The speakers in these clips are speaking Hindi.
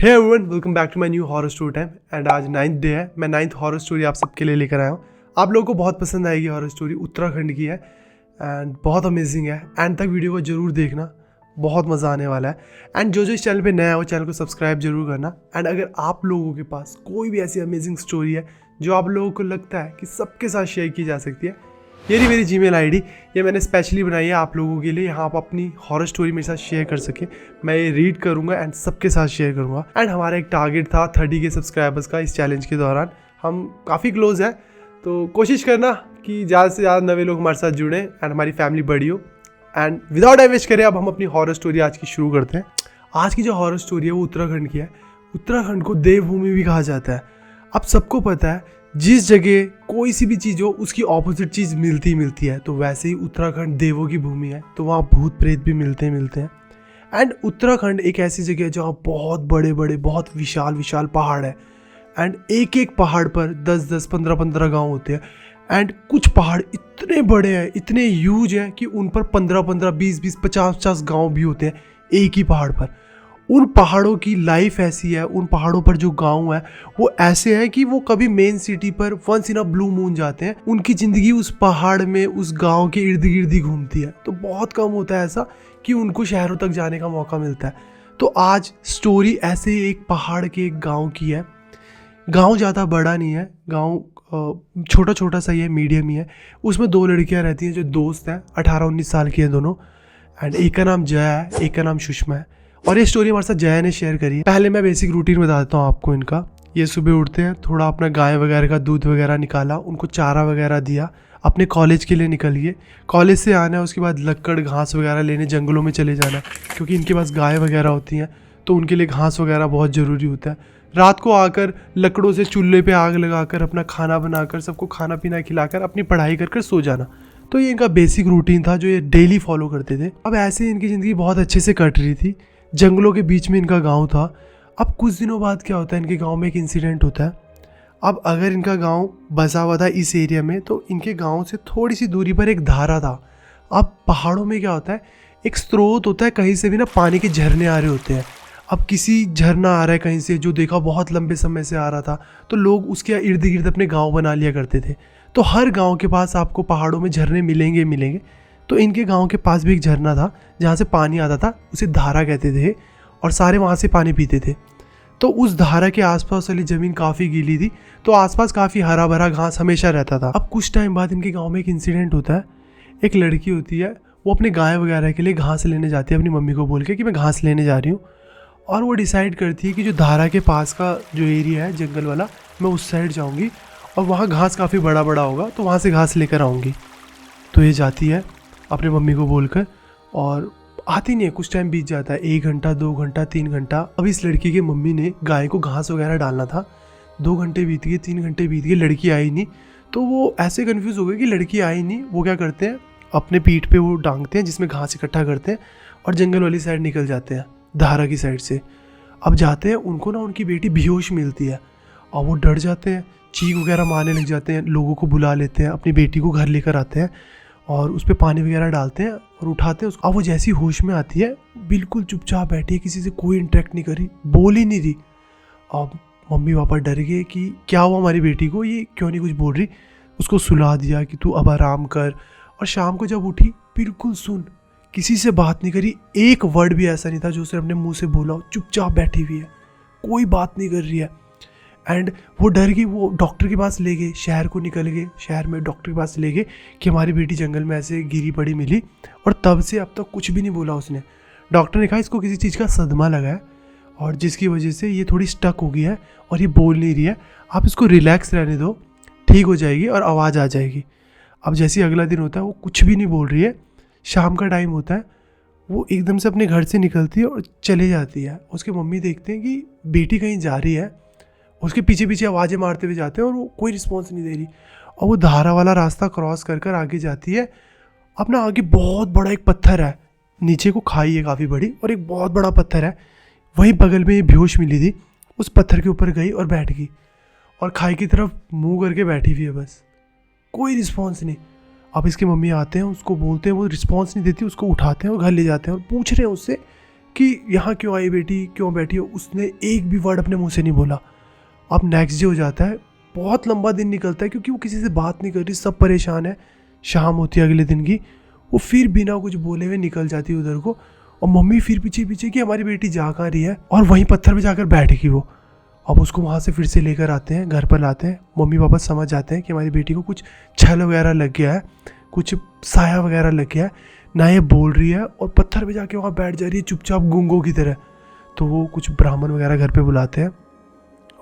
Hey everyone, welcome back to my new horror story time. And आज 9th डे है। मैं 9th हॉरर स्टोरी आप सबके लिए लेकर आया हूँ। आप लोगों को बहुत पसंद आएगी। हॉरर स्टोरी उत्तराखंड की है एंड बहुत अमेजिंग है। एंड तक वीडियो को जरूर देखना, बहुत मज़ा आने वाला है। एंड जो इस चैनल पे नया है वो चैनल को सब्सक्राइब जरूर करना। एंड अगर आप लोगों के पास कोई भी ऐसी अमेजिंग स्टोरी है जो आप लोगों को लगता है कि सबके साथ शेयर की जा सकती है, ये रही मेरी जीमेल आईडी। ये मैंने स्पेशली बनाई है आप लोगों के लिए। यहाँ आप अपनी हॉरर स्टोरी मेरे साथ शेयर कर सके। मैं ये रीड करूँगा एंड सबके साथ शेयर करूँगा। एंड हमारा एक टारगेट था 30 के सब्सक्राइबर्स का। इस चैलेंज के दौरान हम काफ़ी क्लोज है, तो कोशिश करना कि ज़्यादा से ज़्यादा नवे लोग हमारे साथ जुड़ें एंड हमारी फैमिली बड़ी हो। एंड विदाउट टाइम वेस्ट करें, अब हम अपनी हॉरर स्टोरी आज की शुरू करते हैं। आज की जो हॉरर स्टोरी है वो उत्तराखंड की है। उत्तराखंड को देवभूमि भी कहा जाता है। अब सबको पता है जिस जगह कोई सी भी चीज़ हो उसकी ऑपोजिट चीज़ मिलती है, तो वैसे ही उत्तराखंड देवों की भूमि है, तो वहाँ भूत प्रेत भी मिलते हैं। एंड उत्तराखंड एक ऐसी जगह है जहाँ बहुत बड़े बड़े बहुत विशाल पहाड़ है। एंड एक एक पहाड़ पर 10-10 15-15 गांव होते हैं। एंड कुछ पहाड़ इतने बड़े हैं, इतने ह्यूज हैं कि उन पर 15-15 20-20 50-50 गांव भी होते हैं एक ही पहाड़ पर। उन पहाड़ों की लाइफ ऐसी है, उन पहाड़ों पर जो गांव है वो ऐसे हैं कि वो कभी मेन सिटी पर once in a blue moon जाते हैं। उनकी ज़िंदगी उस पहाड़ में, उस गांव के इर्द गिर्द ही घूमती है। तो बहुत कम होता है ऐसा कि उनको शहरों तक जाने का मौका मिलता है। तो आज स्टोरी ऐसे ही एक पहाड़ के एक गाँव की है। गाँव ज़्यादा बड़ा नहीं है, गाँव छोटा छोटा सा ही है, मीडियम ही है। उसमें 2 लड़कियाँ रहती हैं जो दोस्त हैं, 18-19 साल की हैं दोनों। एंड एक का नाम जया है, एक का नाम सुषमा है। और ये स्टोरी हमारे साथ जया ने शेयर करी है। पहले मैं बेसिक रूटीन बता देता हूँ आपको इनका। ये सुबह उठते हैं, थोड़ा अपना गाय वगैरह का दूध वगैरह निकाला, उनको चारा वगैरह दिया, अपने कॉलेज के लिए निकल गए। कॉलेज से आना है, उसके बाद लक्कड़ घास वगैरह लेने जंगलों में चले जाना, क्योंकि इनके पास गाय वगैरह होती हैं तो उनके लिए घास वगैरह बहुत ज़रूरी होता है। रात को आकर लकड़ों से चूल्हे पे आग लगाकर अपना खाना बनाकर सबको खाना पीना खिलाकर अपनी पढ़ाई कर सो जाना। तो ये इनका बेसिक रूटीन था जो ये डेली फॉलो करते थे। अब ऐसे इनकी ज़िंदगी बहुत अच्छे से कट रही थी। जंगलों के बीच में इनका गांव था। अब कुछ दिनों बाद क्या होता है, इनके गांव में एक इंसिडेंट होता है। अब अगर इनका गांव बसा हुआ था इस एरिया में, तो इनके गांव से थोड़ी सी दूरी पर एक धारा था। अब पहाड़ों में क्या होता है, एक स्रोत होता है, कहीं से भी ना पानी के झरने आ रहे होते हैं। अब किसी झरना आ रहा है कहीं से, जो देखा बहुत लंबे समय से आ रहा था, तो लोग उसके इर्द गिर्द अपने गाँव बना लिया करते थे। तो हर गाँव के पास आपको पहाड़ों में झरने मिलेंगे। तो इनके गांव के पास भी एक झरना था जहाँ से पानी आता था, उसे धारा कहते थे, और सारे वहाँ से पानी पीते थे। तो उस धारा के आसपास वाली ज़मीन काफ़ी गीली थी, तो आसपास काफ़ी हरा भरा घास हमेशा रहता था। अब कुछ टाइम बाद इनके गांव में एक इंसिडेंट होता है। एक लड़की होती है, वो अपने गाय वगैरह के लिए घास लेने जाती है अपनी मम्मी को बोल के कि मैं घास लेने जा रही हूँ। और वो डिसाइड करती है कि जो धारा के पास का जो एरिया है जंगल वाला, मैं उस साइड जाऊँगी और वहाँ घास काफ़ी बड़ा होगा, तो वहाँ से घास लेकर आऊँगी। तो ये जाती है अपने मम्मी को बोलकर, और आती नहीं है। कुछ टाइम बीत जाता है, 1 घंटा 2 घंटा 3 घंटा। अब इस लड़की की मम्मी ने गाय को घास वगैरह डालना था। 2 घंटे बीत गए, 3 घंटे बीत गए, लड़की आई नहीं। तो वो ऐसे कंफ्यूज हो गए कि लड़की आई नहीं। वो क्या करते हैं, अपने पीठ पे वो टांगते हैं जिसमें घास इकट्ठा करते हैं और जंगल वाली साइड निकल जाते हैं, धारा की साइड से। अब जाते हैं, उनको ना उनकी बेटी बेहोश मिलती है और वो डर जाते हैं, चीख वगैरह मारने लग जाते हैं, लोगों को बुला लेते हैं, अपनी बेटी को घर लेकर आते हैं और उस पर पानी वगैरह डालते हैं और उठाते हैं उसको। अब वो जैसी होश में आती है, बिल्कुल चुपचाप बैठी है, किसी से कोई इंटरेक्ट नहीं करी, बोल ही नहीं रही। अब मम्मी पापा डर गए कि क्या हुआ हमारी बेटी को, ये क्यों नहीं कुछ बोल रही। उसको सुला दिया कि तू अब आराम कर। और शाम को जब उठी, बिल्कुल सुन, किसी से बात नहीं करी, एक वर्ड भी ऐसा नहीं था जो उसने अपने मुँह से बोला हो। चुपचाप बैठी हुई है, कोई बात नहीं कर रही है। एंड वो डर गई, वो डॉक्टर के पास ले गए, शहर को निकल गए, शहर में डॉक्टर के पास ले गए कि हमारी बेटी जंगल में ऐसे गिरी पड़ी मिली। और तब से अब तक कुछ भी नहीं बोला उसने। डॉक्टर ने कहा इसको किसी चीज़ का सदमा लगा है और जिसकी वजह से ये थोड़ी स्टक हो गई है और ये बोल नहीं रही है। आप इसको रिलैक्स रहने दो, ठीक हो जाएगी और आवाज़ आ जाएगी। अब जैसे अगला दिन होता है, वो कुछ भी नहीं बोल रही है। शाम का टाइम होता है, वो एकदम से अपने घर से निकलती है और चले जाती है। उसके मम्मी देखते हैं कि बेटी कहीं जा रही है, उसके पीछे पीछे आवाज़ें मारते हुए जाते हैं और वो कोई रिस्पॉन्स नहीं दे रही। और वो धारा वाला रास्ता क्रॉस कर आगे जाती है। अपना आगे बहुत बड़ा एक पत्थर है, नीचे को खाई है काफ़ी बड़ी और एक बहुत बड़ा पत्थर है। वहीं बगल में ये बेहोश मिली थी, उस पत्थर के ऊपर गई और बैठ गई और खाई की तरफ मुंह करके बैठी हुई है, बस कोई रिस्पॉन्स नहीं। अब इसके मम्मी आते हैं, उसको बोलते हैं, वो रिस्पॉन्स नहीं देती, उसको उठाते हैं और घर ले जाते हैं और पूछ रहे हैं उससे कि यहाँ क्यों आई बेटी, क्यों बैठी हो। उसने एक भी वर्ड अपने मुंह से नहीं बोला। अब नेक्स्ट डे हो जाता है, बहुत लंबा दिन निकलता है क्योंकि वो किसी से बात नहीं कर रही, सब परेशान है। शाम होती है अगले दिन की, वो फिर बिना कुछ बोले हुए निकल जाती है उधर को। और मम्मी फिर पीछे पीछे कि हमारी बेटी जा कहाँ रही है, और वहीं पत्थर पे जाकर बैठ गई वो। अब उसको वहाँ से फिर से लेकर आते हैं, घर पर लाते हैं। मम्मी पापा समझ जाते हैं कि हमारी बेटी को कुछ छल वगैरह लग गया है, कुछ साया वगैरह लग गया है, ना ये बोल रही है और पत्थर पे जाके वहाँ बैठ जा रही है चुपचाप गूंगों की तरह। तो वो कुछ ब्राह्मण वगैरह घर पे बुलाते हैं,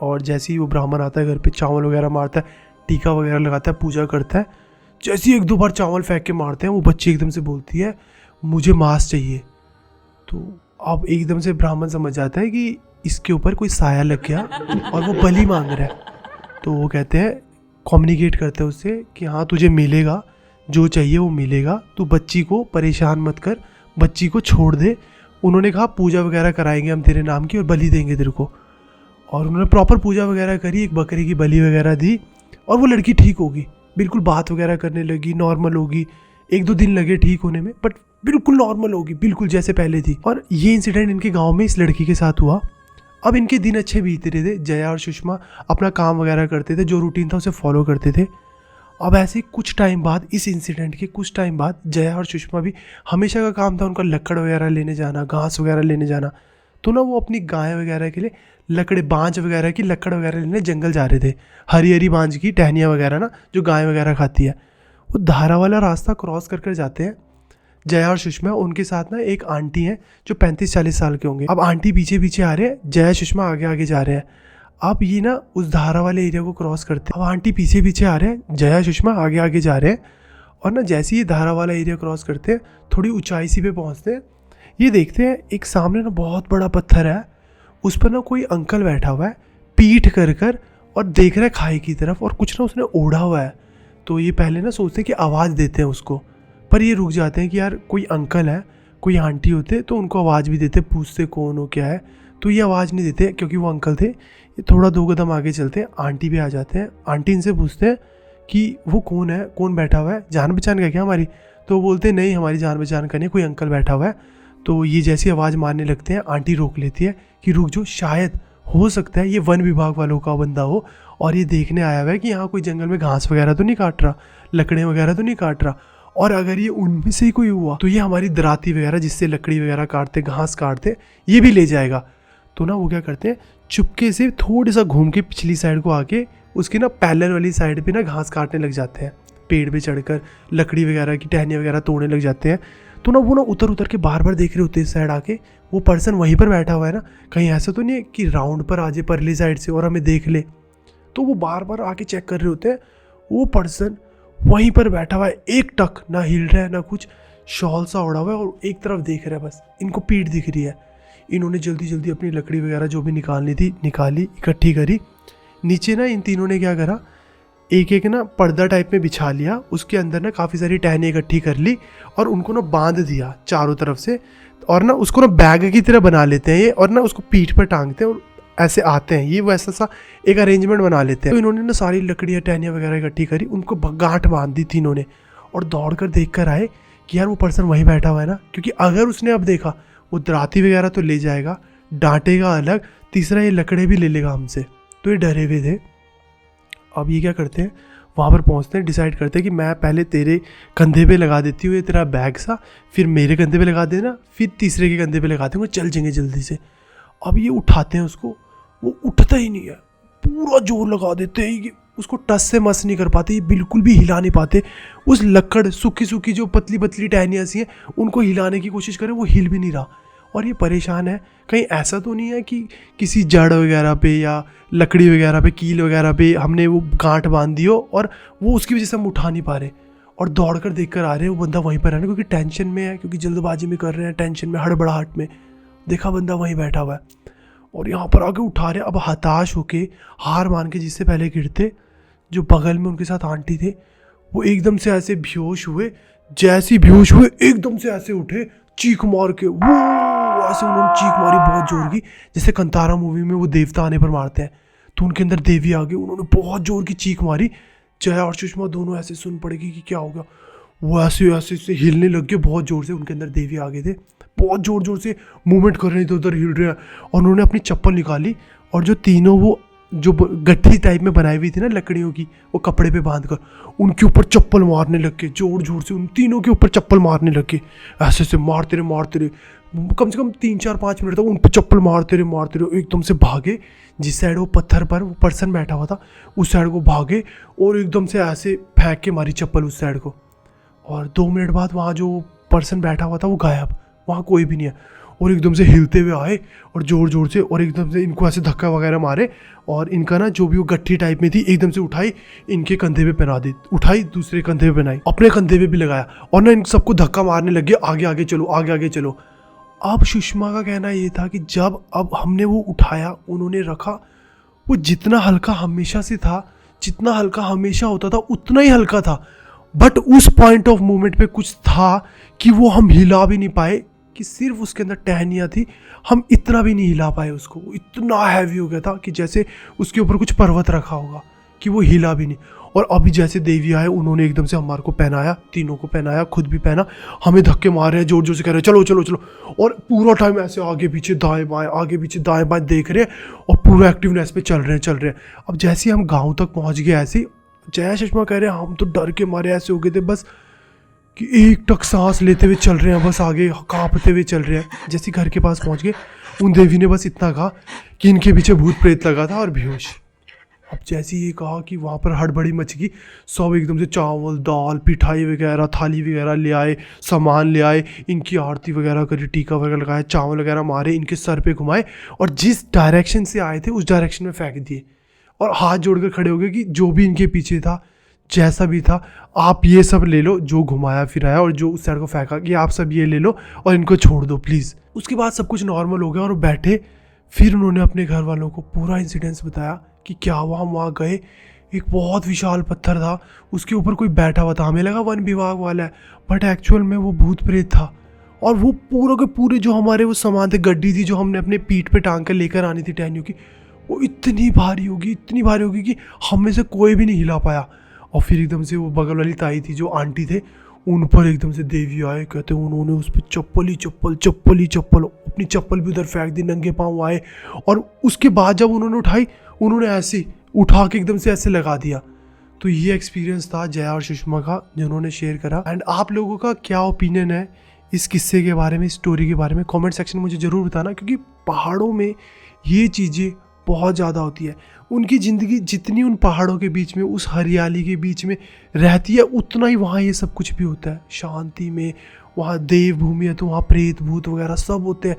और जैसे ही वो ब्राह्मण आता है घर पे, चावल वगैरह मारता है, टीका वगैरह लगाता है, पूजा करता है। जैसे ही एक दो बार चावल फेंक के मारते हैं, वो बच्ची एकदम से बोलती है मुझे मांस चाहिए। तो अब एकदम से ब्राह्मण समझ जाता है कि इसके ऊपर कोई साया लग गया और वो बलि मांग रहा है। तो वो कहते हैं, कम्युनिकेट करते हैं उससे कि हाँ तुझे मिलेगा, जो चाहिए वो मिलेगा, तू बच्ची को परेशान मत कर, बच्ची को छोड़ दे। उन्होंने कहा पूजा वगैरह कराएंगे हम तेरे नाम की और बलि देंगे तेरे को। और उन्होंने प्रॉपर पूजा वगैरह करी, एक बकरी की बलि वगैरह दी, और वो लड़की ठीक होगी, बिल्कुल बात वगैरह करने लगी, नॉर्मल होगी। एक दो दिन लगे ठीक होने में, बट बिल्कुल नॉर्मल होगी, बिल्कुल जैसे पहले थी। और ये इंसिडेंट इनके गांव में इस लड़की के साथ हुआ। अब इनके दिन अच्छे बीत रहे थे, जया और सुषमा अपना काम वगैरह करते थे, जो रूटीन था उसे फॉलो करते थे। अब ऐसे कुछ टाइम बाद, इस इंसिडेंट के कुछ टाइम बाद, जया और सुषमा भी, हमेशा का काम था उनका लकड़ वगैरह लेने जाना, घास वगैरह लेने जाना। तो ना वो अपनी गाय वगैरह के लिए लकड़े, बांझ वगैरह की लकड़ वगैरह लेने जंगल जा रहे थे। हरी हरी बांझ की टहनियाँ वगैरह ना, जो गाय वगैरह खाती है। वो धारा वाला रास्ता क्रॉस कर जाते हैं जया और सुषमा। उनके साथ ना एक आंटी हैं जो 35-40 साल के होंगे। अब आंटी पीछे पीछे आ रहे हैं, जया सुषमा आगे आगे जा रहे हैं। अब ये ना उस धारा वाले एरिया को क्रॉस करते हैं। अब आंटी पीछे पीछे आ रहे हैं, जया सुषमा आगे आगे जा रहे हैं। और ना जैसे ही धारा वाला एरिया क्रॉस करते हैं, थोड़ी ऊंचाई सी पे पहुंचते हैं, ये देखते हैं एक सामने ना बहुत बड़ा पत्थर है, उस पर ना कोई अंकल बैठा हुआ है पीठ कर और देख रहा है खाई की तरफ, और कुछ ना उसने ओढ़ा हुआ है। तो ये पहले ना सोचते हैं कि आवाज़ देते हैं उसको, पर ये रुक जाते हैं कि यार कोई अंकल है, कोई आंटी होते तो उनको आवाज़ भी देते, पूछते कौन हो क्या है। तो ये आवाज़ नहीं देते क्योंकि वो अंकल थे। ये थोड़ा 2 कदम आगे चलते हैं, आंटी भी आ जाते हैं। आंटी इनसे पूछते हैं कि वो कौन है, कौन बैठा हुआ है, जान पहचान का क्या हमारी। तो वो बोलते हैं नहीं, हमारी जान पहचान का नहीं, कोई अंकल बैठा हुआ है। तो ये जैसी आवाज़ मारने लगते हैं, आंटी रोक लेती है कि रुक जो, शायद हो सकता है ये वन विभाग वालों का बंदा हो, और ये देखने आया हुआ है कि यहाँ कोई जंगल में घास वगैरह तो नहीं काट रहा, लकड़े वगैरह तो नहीं काट रहा। और अगर ये उनमें से ही कोई हुआ तो ये हमारी दराती वगैरह, जिससे लकड़ी वगैरह काटते, घास काटते, ये भी ले जाएगा। तो ना वो क्या करते हैं, चुपके से थोड़ा सा घूम के पिछली साइड को आके उसकी ना पैरेलल वाली साइड पे ना घास काटने लग जाते हैं। पेड़ पे चढ़कर लकड़ी वगैरह की टहनियाँ वगैरह तोड़ने लग जाते हैं। तो ना वो ना उतर के बार बार देख रहे होते हैं इस साइड आके, वो पर्सन वहीं पर बैठा हुआ है ना, कहीं ऐसा तो नहीं है कि राउंड पर आ जाए परली साइड से और हमें देख ले। तो वो बार बार आके चेक कर रहे होते हैं, वो पर्सन वहीं पर बैठा हुआ है, एक टक ना हिल रहा है ना कुछ, शॉल सा ओढ़ा हुआ है और एक तरफ देख रहा है बस। इनको पीठ दिख रही है। इन्होंने जल्दी जल्दी अपनी लकड़ी वगैरह जो भी निकालनी थी निकाली, इकट्ठी करी। नीचे ना इन तीनों ने क्या करा, एक एक ना पर्दा टाइप में बिछा लिया, उसके अंदर ना काफ़ी सारी टहनियाँ इकट्ठी कर ली और उनको ना बांध दिया चारों तरफ से। और ना उसको ना बैग की तरह बना लेते हैं ये, और ना उसको पीठ पर टांगते हैं और ऐसे आते हैं, ये वैसा सा एक अरेंजमेंट बना लेते हैं। तो इन्होंने ना सारी लकड़ियाँ टहनियाँ वगैरह इकट्ठी करी, उनको गांठ बांध दी तीनों ने, और दौड़ कर देख कर आए कि यार वो पर्सन वहीं बैठा हुआ है ना। क्योंकि अगर उसने अब देखा, वो दराती वगैरह तो ले जाएगा, डांटेगा अलग, तीसरा ये लकड़े भी ले लेगा हमसे। तो ये डरे हुए थे। अब ये क्या करते हैं, वहाँ पर पहुँचते हैं, डिसाइड करते हैं कि मैं पहले तेरे कंधे पे लगा देती हूँ ये तेरा बैग सा, फिर मेरे कंधे पे लगा देना, फिर तीसरे के कंधे पे लगा देंगे, चल जाएंगे जल्दी से। अब ये उठाते हैं उसको, वो उठता ही नहीं है, पूरा जोर लगा देते हैं, ये उसको टस से मस नहीं कर पाते, ये बिल्कुल भी हिला नहीं पाते। उस लकड़ सूखी सूखी जो पतली पतली टहनियाँ सी हैं, उनको हिलाने की कोशिश करें, वो हिल भी नहीं रहा। और ये परेशान है, कहीं ऐसा तो नहीं है कि किसी जड़ वगैरह पे या लकड़ी वगैरह पे, कील वगैरह पे हमने वो गांठ बांध दी हो और वो उसकी वजह से हम उठा नहीं पा रहे। और दौड़ कर देख कर आ रहे हैं, वो बंदा वहीं पर है ना, क्योंकि टेंशन में है, क्योंकि जल्दबाजी में कर रहे हैं, टेंशन में, हड़बड़ाहट में। देखा बंदा वहीं बैठा हुआ है और यहाँ पर आके उठा रहे। अब हताश होके, हार मान के, जिससे पहले गिरते, जो बगल में उनके साथ आंटी थे, वो एकदम से ऐसे बेहोश हुए। जैसे बेहोश हुए, एकदम से ऐसे उठे, चीख मार के, वो ऐसे उन्होंने चीख मारी बहुत जोर की, जैसे कंतारा मूवी में वो देवता आने पर मारते हैं, तो उनके अंदर देवी आ गई। उन्होंने बहुत जोर की चीख मारी। जया और सुषमा दोनों ऐसे सुन पड़ेगी कि क्या होगा। वो ऐसे ऐसे से हिलने लग गए बहुत ज़ोर से। उनके अंदर देवी आ गए थे, बहुत ज़ोर ज़ोर से मूवमेंट कर रहे थे, उधर हिल रहे हैं। और उन्होंने अपनी चप्पल निकाली और जो तीनों वो जो गट्ठी टाइप में बनाई हुई थी ना लकड़ियों की, वो कपड़े पे बांध कर उनके ऊपर चप्पल मारने लग गए, जोर जोर से उन तीनों के ऊपर चप्पल मारने लग गए। ऐसे से मारते रहे कम से कम 3-4-5 मिनट तक उन पर चप्पल मारते रहे। एकदम से भागे, जिस साइड वो पत्थर पर वो पर्सन बैठा हुआ था उस साइड को भागे और एकदम से ऐसे फेंक के मारी चप्पल उस साइड को। और 2 मिनट बाद वहाँ जो पर्सन बैठा हुआ था वो गायब, वहाँ कोई भी नहीं है। और एकदम से हिलते हुए आए और ज़ोर ज़ोर से, और एकदम से इनको ऐसे धक्का वगैरह मारे और इनका ना जो भी वो गट्ठी टाइप में थी एकदम से उठाई, इनके कंधे पे पहना दी, उठाई दूसरे कंधे पे पहनाई, अपने कंधे पे भी लगाया और ना इन सबको धक्का मारने लगे, आगे आगे चलो, आगे आगे चलो। अब सुषमा का कहना ये था कि जब अब हमने वो उठाया, उन्होंने रखा, वो जितना हल्का हमेशा से था, जितना हल्का हमेशा होता था उतना ही हल्का था। बट उस पॉइंट ऑफ मोमेंट पे कुछ था कि वो हम हिला भी नहीं पाए, कि सिर्फ उसके अंदर टहनियाँ थी, हम इतना भी नहीं हिला पाए उसको। वो इतना हैवी हो गया था कि जैसे उसके ऊपर कुछ पर्वत रखा होगा, कि वो हिला भी नहीं। और अभी जैसे देवी आए, उन्होंने एकदम से हमारे को पहनाया, तीनों को पहनाया, खुद भी पहना, हमें धक्के मार रहे हैं, जोर जोर से कह रहे हैं चलो चलो चलो। और पूरा टाइम ऐसे आगे पीछे दाएं बाएं, आगे पीछे दाएं बाएं देख रहे हैं और पूरा एक्टिवनेस पे चल रहे हैं। अब जैसे हम गाँव तक पहुँच गए, ऐसे जय सुषमा कह रहे हैं हम तो डर के मारे ऐसे हो गए थे बस कि एक टक सांस लेते हुए चल रहे हैं, बस आगे कांपते हुए चल रहे हैं। जैसे घर के पास पहुंच गए, उन देवी ने बस इतना कहा कि इनके पीछे भूत प्रेत लगा था और बेहोश। अब जैसे ये कहा कि वहाँ पर हड़बड़ी मच गई, सब एकदम से चावल दाल पिठाई वगैरह थाली वगैरह ले आए, सामान ले आए, इनकी आरती वगैरह करी, टीका वगैरह लगाया, चावल वगैरह मारे, इनके सर पे घुमाए और जिस डायरेक्शन से आए थे उस डायरेक्शन में फेंक दिए और हाथ जोड़कर खड़े हो गए कि जो भी इनके पीछे था, जैसा भी था, आप ये सब ले लो, जो घुमाया फिराया और जो उस साइड को फेंका, कि आप सब ये ले लो और इनको छोड़ दो प्लीज़। उसके बाद सब कुछ नॉर्मल हो गया और बैठे। फिर उन्होंने अपने घर वालों को पूरा इंसिडेंस बताया कि क्या हुआ। हम वहाँ गए, एक बहुत विशाल पत्थर था, उसके ऊपर कोई बैठा हुआ था, हमें लगा वन विभाग वाला है, बट एक्चुअल में वो भूत प्रेत था। और वो पूरा के पूरे जो हमारे वो सामान थे, गड्डी थी जो हमने अपने पीठ पे टांग कर लेकर आनी थी टहनियों की, वो इतनी भारी होगी कि हम में से कोई भी नहीं हिला पाया। और फिर एकदम से वो बगल वाली ताई थी, जो आंटी थे, उन पर एकदम से देवी आए, कहते उन्होंने उस पर चप्पल ही चप्पल अपनी चप्पल भी उधर फेंक दी, नंगे पाँव आए। और उसके बाद जब उन्होंने उठाई, उन्होंने ऐसे उठा के एकदम से ऐसे लगा दिया। तो ये एक्सपीरियंस था जया और सुषमा का, जिन्होंने शेयर करा। एंड आप लोगों का क्या ओपिनियन है इस किस्से के बारे में, इस स्टोरी के बारे में, कमेंट सेक्शन में मुझे ज़रूर बताना, क्योंकि पहाड़ों में ये चीज़ें बहुत ज़्यादा होती है। उनकी ज़िंदगी जितनी उन पहाड़ों के बीच में, उस हरियाली के बीच में रहती है, उतना ही वहाँ ये सब कुछ भी होता है शांति में। वहाँ देवभूमि है तो वहाँ प्रेत भूत वगैरह सब होते हैं।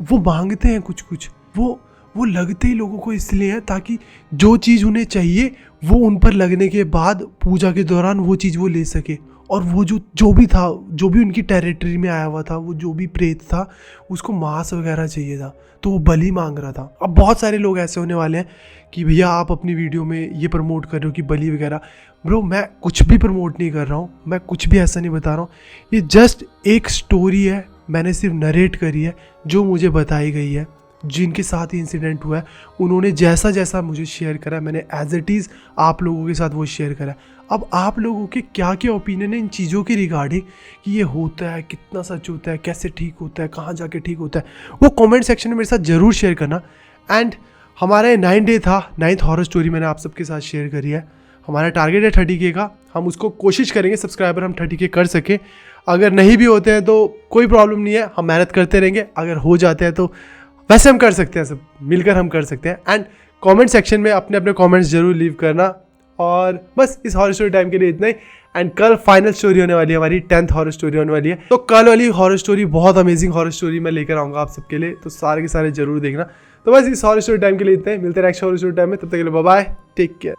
वो मांगते हैं कुछ, वो लगते ही लोगों को इसलिए हैं ताकि जो चीज़ उन्हें चाहिए वो उन पर लगने के बाद पूजा के दौरान वो चीज़ वो ले सके। और वो जो भी था, जो भी उनकी टेरिटरी में आया हुआ था, वो जो भी प्रेत था, उसको मांस वगैरह चाहिए था, तो वो बलि मांग रहा था। अब बहुत सारे लोग ऐसे होने वाले हैं कि भैया आप अपनी वीडियो में ये प्रमोट कर रहे हो कि बलि वगैरह। ब्रो, मैं कुछ भी प्रमोट नहीं कर रहा हूँ, मैं कुछ भी ऐसा नहीं बता रहा हूँ। ये जस्ट एक स्टोरी है, मैंने सिर्फ नरेट करी है जो मुझे बताई गई है, जिनके साथ ही इंसिडेंट हुआ है। उन्होंने जैसा जैसा मुझे शेयर करा, मैंने एज इट इज़ आप लोगों के साथ वो शेयर करा। अब आप लोगों के क्या क्या ओपिनियन है इन चीज़ों के रिगार्डिंग, कि ये होता है, कितना सच होता है, कैसे ठीक होता है, कहाँ जाके ठीक होता है, वो कमेंट सेक्शन में मेरे साथ ज़रूर शेयर करना। एंड हमारा 9 डे था, 9th हॉरर स्टोरी मैंने आप सबके साथ शेयर करी है। हमारा टारगेट है 30K का, हम उसको कोशिश करेंगे सब्सक्राइबर हम 30K कर सके। अगर नहीं भी होते हैं तो कोई प्रॉब्लम नहीं है, हम मेहनत करते रहेंगे। अगर हो जाते हैं तो वैसे हम कर सकते हैं, सब मिलकर हम कर सकते हैं। एंड कमेंट सेक्शन में अपने अपने कमेंट्स जरूर लीव करना। और बस इस हॉरर स्टोरी टाइम के लिए इतना ही। एंड कल फाइनल स्टोरी होने वाली है, हमारी 10th हॉरर स्टोरी होने वाली है। तो कल वाली हॉरर स्टोरी बहुत अमेजिंग हॉरर स्टोरी मैं लेकर आऊँगा आप सबके लिए, तो सारे के सारे जरूर देखना। तो बस इस हॉरर स्टोरी टाइम के लिए इतना ही, मिलते हैं नेक्स्ट हॉरर स्टोरी टाइम में, तब तक के लिए बाय बाय, टेक केयर।